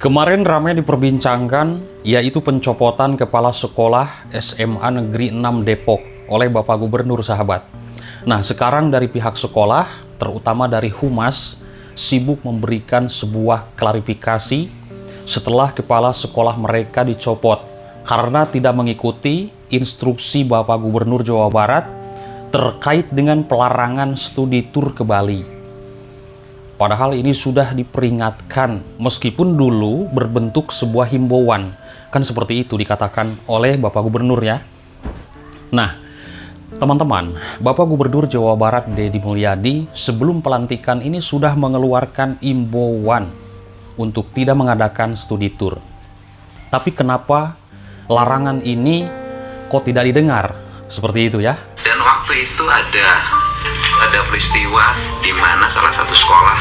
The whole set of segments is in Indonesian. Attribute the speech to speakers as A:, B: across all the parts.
A: Kemarin ramai diperbincangkan, yaitu pencopotan Kepala Sekolah SMA Negeri 6 Depok oleh Bapak Gubernur, sahabat. Nah, sekarang dari pihak sekolah, terutama dari Humas, sibuk memberikan sebuah klarifikasi setelah Kepala Sekolah mereka dicopot karena tidak mengikuti instruksi Bapak Gubernur Jawa Barat terkait dengan pelarangan studi tur ke Bali. Padahal ini sudah diperingatkan, meskipun dulu berbentuk sebuah himbauan. Kan seperti itu dikatakan oleh Bapak Gubernur ya. Nah, teman-teman, Bapak Gubernur Jawa Barat Deddy Mulyadi sebelum pelantikan ini sudah mengeluarkan himbauan untuk tidak mengadakan studi tur. Tapi kenapa larangan ini kok tidak didengar? Seperti itu ya.
B: Dan waktu itu ada peristiwa di mana salah satu sekolah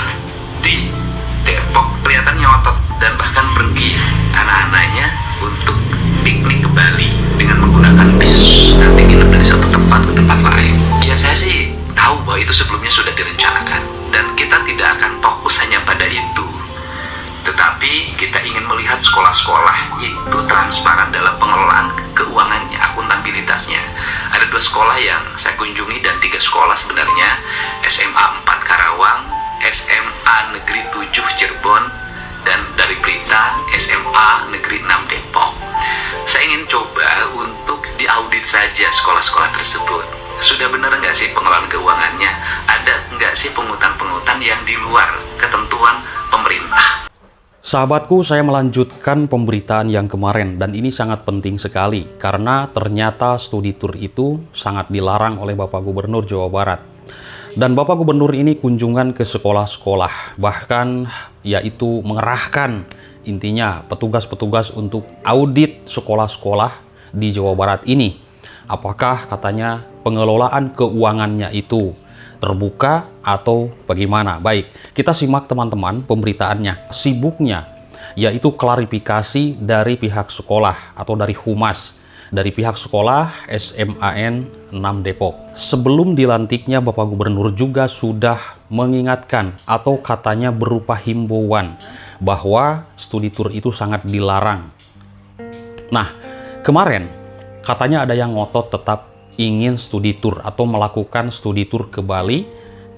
B: di Depok kelihatan nyotot dan bahkan pergi anak-anaknya untuk piknik ke Bali dengan menggunakan bis, nanti nginep dari satu tempat ke tempat lain. Ya, saya sih tahu bahwa itu sebelumnya sudah direncanakan dan kita tidak akan fokus hanya pada itu, tetapi kita ingin melihat sekolah-sekolah itu transparan dalam pengelolaan keuangannya, akuntabilitasnya. Ada 2 sekolah yang saya kunjungi dan 3 sekolah sebenarnya, SMA 4 Karawang, SMA Negeri 7 Cirebon, dan dari berita SMA Negeri 6 Depok. Saya ingin coba untuk diaudit saja sekolah-sekolah tersebut. Sudah benar nggak sih pengelolaan keuangannya? Ada nggak sih pungutan-pungutan yang di luar ketentuan pemerintah?
A: Sahabatku, saya melanjutkan pemberitaan yang kemarin dan ini sangat penting sekali karena ternyata studi tur itu sangat dilarang oleh Bapak Gubernur Jawa Barat. Dan Bapak Gubernur ini kunjungan ke sekolah-sekolah, bahkan yaitu mengerahkan intinya petugas-petugas untuk audit sekolah-sekolah di Jawa Barat ini. Apakah katanya pengelolaan keuangannya itu terbuka atau bagaimana? Baik, kita simak teman-teman pemberitaannya. Sibuknya yaitu klarifikasi dari pihak sekolah atau dari Humas, dari pihak sekolah SMAN 6 Depok. Sebelum dilantiknya Bapak Gubernur juga sudah mengingatkan atau katanya berupa himbauan bahwa studi tur itu sangat dilarang. Nah, kemarin katanya ada yang ngotot tetap ingin studi tur atau melakukan studi tur ke Bali,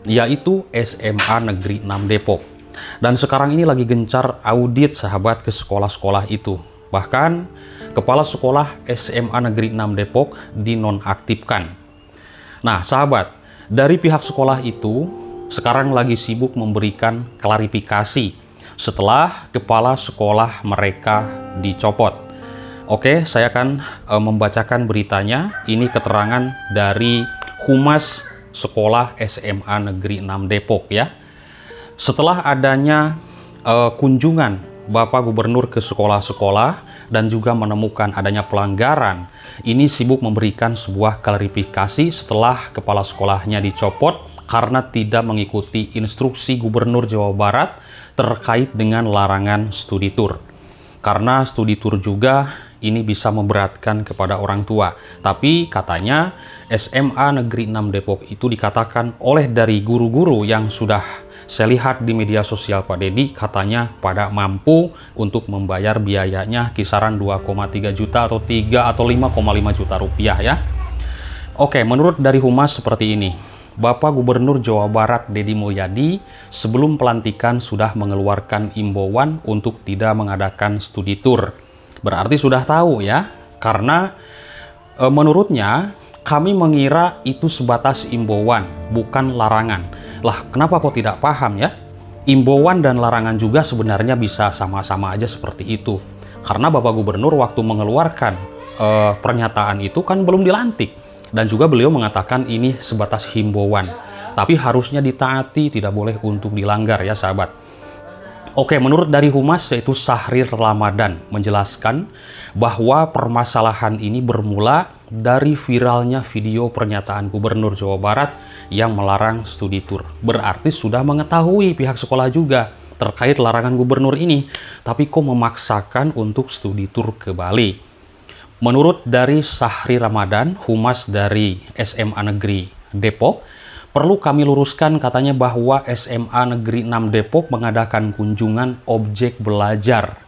A: yaitu SMA Negeri 6 Depok. Dan sekarang ini lagi gencar audit, sahabat, ke sekolah-sekolah itu. Bahkan Kepala Sekolah SMA Negeri 6 Depok dinonaktifkan. Nah, sahabat, dari pihak sekolah itu sekarang lagi sibuk memberikan klarifikasi setelah Kepala Sekolah mereka dicopot. Oke, saya akan membacakan beritanya. Ini keterangan dari Humas Sekolah SMA Negeri 6 Depok ya. Setelah adanya kunjungan Bapak Gubernur ke sekolah-sekolah dan juga menemukan adanya pelanggaran, ini sibuk memberikan sebuah klarifikasi setelah kepala sekolahnya dicopot karena tidak mengikuti instruksi Gubernur Jawa Barat terkait dengan larangan studi tur. Karena studi tur juga ini bisa memberatkan kepada orang tua. Tapi katanya SMA Negeri 6 Depok itu dikatakan oleh dari guru-guru yang sudah saya lihat di media sosial Pak Deddy, katanya pada mampu untuk membayar biayanya kisaran 2,3 juta atau 3 atau 5,5 juta rupiah ya. Oke, menurut dari Humas seperti ini. Bapak Gubernur Jawa Barat Deddy Mulyadi sebelum pelantikan sudah mengeluarkan imbauan untuk tidak mengadakan studi tur. Berarti sudah tahu ya, karena menurutnya kami mengira itu sebatas imbauan, bukan larangan. Lah, kenapa kok tidak paham ya? Imbauan dan larangan juga sebenarnya bisa sama-sama aja seperti itu. Karena Bapak Gubernur waktu mengeluarkan pernyataan itu kan belum dilantik. Dan juga beliau mengatakan ini sebatas himbauan. Tapi harusnya ditaati, tidak boleh untuk dilanggar ya sahabat. Oke, menurut dari Humas yaitu Sahrir Ramadan menjelaskan bahwa permasalahan ini bermula dari viralnya video pernyataan Gubernur Jawa Barat yang melarang studi tur. Berarti sudah mengetahui pihak sekolah juga terkait larangan Gubernur ini, tapi kok memaksakan untuk studi tur ke Bali. Menurut dari Sahrir Ramadan, Humas dari SMA Negeri Depok, perlu kami luruskan katanya bahwa SMA Negeri 6 Depok mengadakan kunjungan objek belajar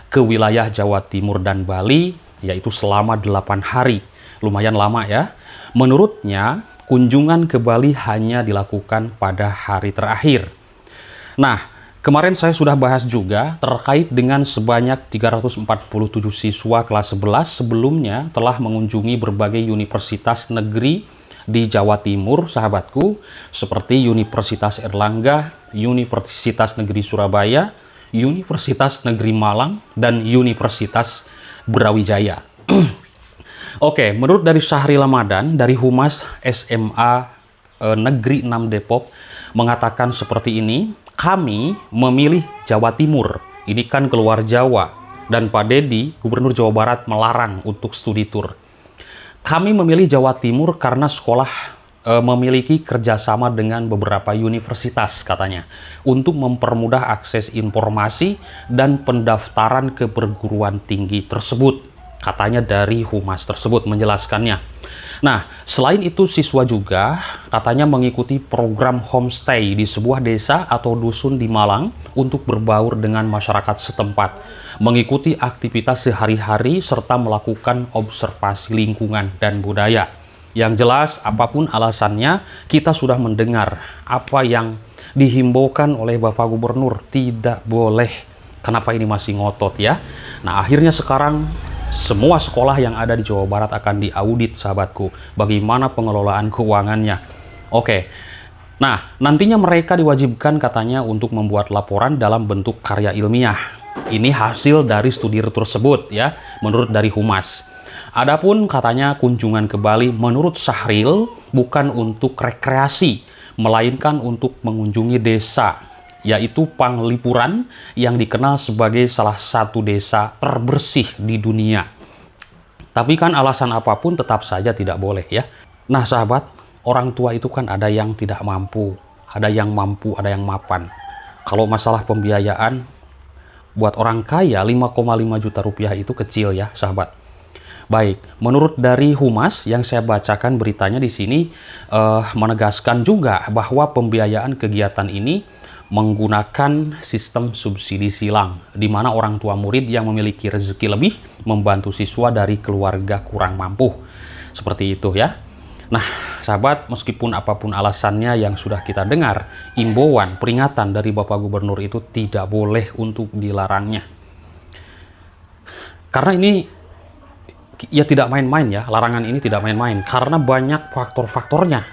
A: ke wilayah Jawa Timur dan Bali, yaitu selama 8 hari. Lumayan lama ya. Menurutnya, kunjungan ke Bali hanya dilakukan pada hari terakhir. Nah, kemarin saya sudah bahas juga terkait dengan sebanyak 347 siswa kelas 11 sebelumnya telah mengunjungi berbagai universitas negeri di Jawa Timur, sahabatku, seperti Universitas Erlangga, Universitas Negeri Surabaya, Universitas Negeri Malang, dan Universitas Brawijaya. Oke, menurut dari Syahri Ramadan dari Humas SMA Negeri 6 Depok mengatakan seperti ini, kami memilih Jawa Timur, ini kan keluar Jawa, dan Pak Dedi, Gubernur Jawa Barat melarang untuk studi tour. Kami memilih Jawa Timur karena sekolah memiliki kerjasama dengan beberapa universitas katanya untuk mempermudah akses informasi dan pendaftaran ke perguruan tinggi tersebut, katanya dari Humas tersebut menjelaskannya. Nah, selain itu siswa juga katanya mengikuti program homestay di sebuah desa atau dusun di Malang untuk berbaur dengan masyarakat setempat, mengikuti aktivitas sehari-hari serta melakukan observasi lingkungan dan budaya. Yang jelas, apapun alasannya, kita sudah mendengar apa yang dihimbaukan oleh Bapak Gubernur, tidak boleh. Kenapa ini masih ngotot ya? Nah, akhirnya sekarang semua sekolah yang ada di Jawa Barat akan diaudit, sahabatku. Bagaimana pengelolaan keuangannya. Oke. Nah, nantinya mereka diwajibkan katanya untuk membuat laporan dalam bentuk karya ilmiah. Ini hasil dari studi tersebut ya, menurut dari Humas. Adapun katanya kunjungan ke Bali menurut Syahril bukan untuk rekreasi, melainkan untuk mengunjungi desa, yaitu Panglipuran yang dikenal sebagai salah satu desa terbersih di dunia. Tapi kan alasan apapun tetap saja tidak boleh ya. Nah sahabat, orang tua itu kan ada yang tidak mampu, ada yang mampu, ada yang mapan. Kalau masalah pembiayaan, buat orang kaya 5,5 juta rupiah itu kecil ya sahabat. Baik, menurut dari Humas yang saya bacakan beritanya di sini menegaskan juga bahwa pembiayaan kegiatan ini menggunakan sistem subsidi silang, di mana orang tua murid yang memiliki rezeki lebih membantu siswa dari keluarga kurang mampu. Seperti itu ya. Nah, sahabat, meskipun apapun alasannya yang sudah kita dengar, imbauan, peringatan dari Bapak Gubernur itu tidak boleh untuk dilarangnya. Karena ini ya tidak main-main ya, larangan ini tidak main-main, karena banyak faktor-faktornya.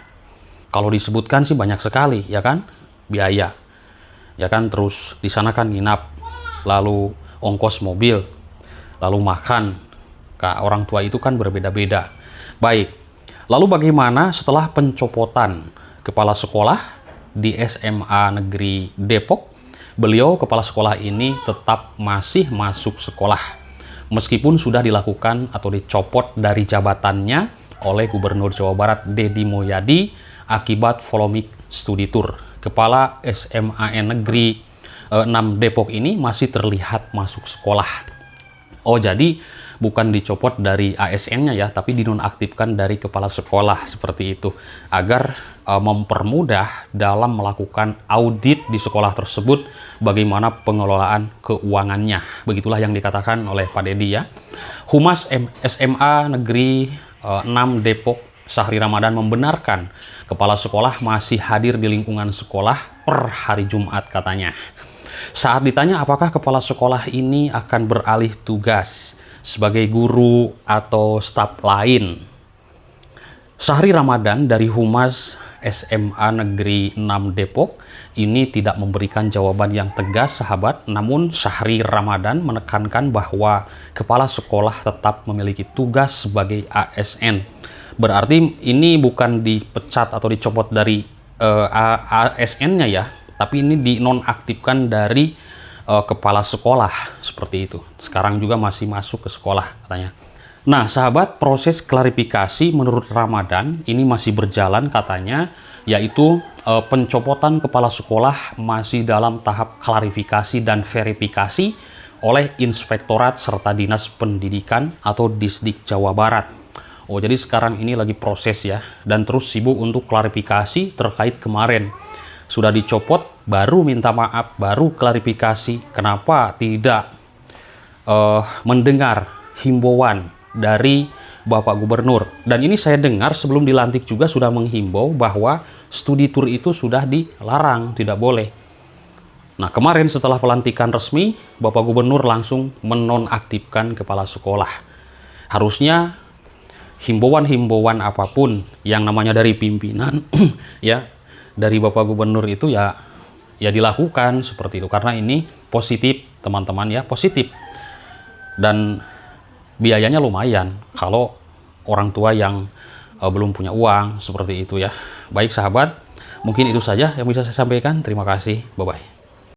A: Kalau disebutkan sih banyak sekali, ya kan? Biaya. Ya kan, terus di sana kan nginap, lalu ongkos mobil, lalu makan. Orang tua itu kan berbeda-beda. Baik, lalu bagaimana setelah pencopotan kepala sekolah di SMA Negeri Depok? Beliau, kepala sekolah ini tetap masih masuk sekolah, meskipun sudah dilakukan atau dicopot dari jabatannya oleh Gubernur Jawa Barat Deddy Mulyadi akibat polemik studi tour. Kepala SMAN Negeri 6 Depok ini masih terlihat masuk sekolah. Oh, jadi bukan dicopot dari ASN-nya ya, tapi dinonaktifkan dari kepala sekolah seperti itu, agar mempermudah dalam melakukan audit di sekolah tersebut bagaimana pengelolaan keuangannya. Begitulah yang dikatakan oleh Pak Dedi ya. Humas SMA Negeri 6 Depok Syahri Ramadan membenarkan kepala sekolah masih hadir di lingkungan sekolah per hari Jumat katanya. Saat ditanya apakah kepala sekolah ini akan beralih tugas sebagai guru atau staf lain, Syahri Ramadan dari Humas SMA Negeri 6 Depok ini tidak memberikan jawaban yang tegas sahabat, namun Syahri Ramadan menekankan bahwa kepala sekolah tetap memiliki tugas sebagai ASN. Berarti ini bukan dipecat atau dicopot dari ASN-nya ya, tapi ini dinonaktifkan dari kepala sekolah seperti itu. Sekarang juga masih masuk ke sekolah katanya. Nah sahabat, proses klarifikasi menurut Ramadan ini masih berjalan katanya, yaitu pencopotan kepala sekolah masih dalam tahap klarifikasi dan verifikasi oleh Inspektorat serta Dinas Pendidikan atau Disdik Jawa Barat. Oh, jadi sekarang ini lagi proses ya, dan terus sibuk untuk klarifikasi terkait kemarin. Sudah dicopot, baru minta maaf, baru klarifikasi. Kenapa tidak mendengar himbauan dari Bapak Gubernur. Dan ini saya dengar sebelum dilantik juga sudah menghimbau bahwa studi tour itu sudah dilarang, tidak boleh. Nah, kemarin setelah pelantikan resmi, Bapak Gubernur langsung menonaktifkan kepala sekolah. Harusnya himbauan-himbauan apapun yang namanya dari pimpinan ya, dari Bapak Gubernur itu ya dilakukan seperti itu, karena ini positif, teman-teman ya, positif. Dan biayanya lumayan kalau orang tua yang belum punya uang seperti itu ya. Baik sahabat, mungkin itu saja yang bisa saya sampaikan. Terima kasih, bye-bye.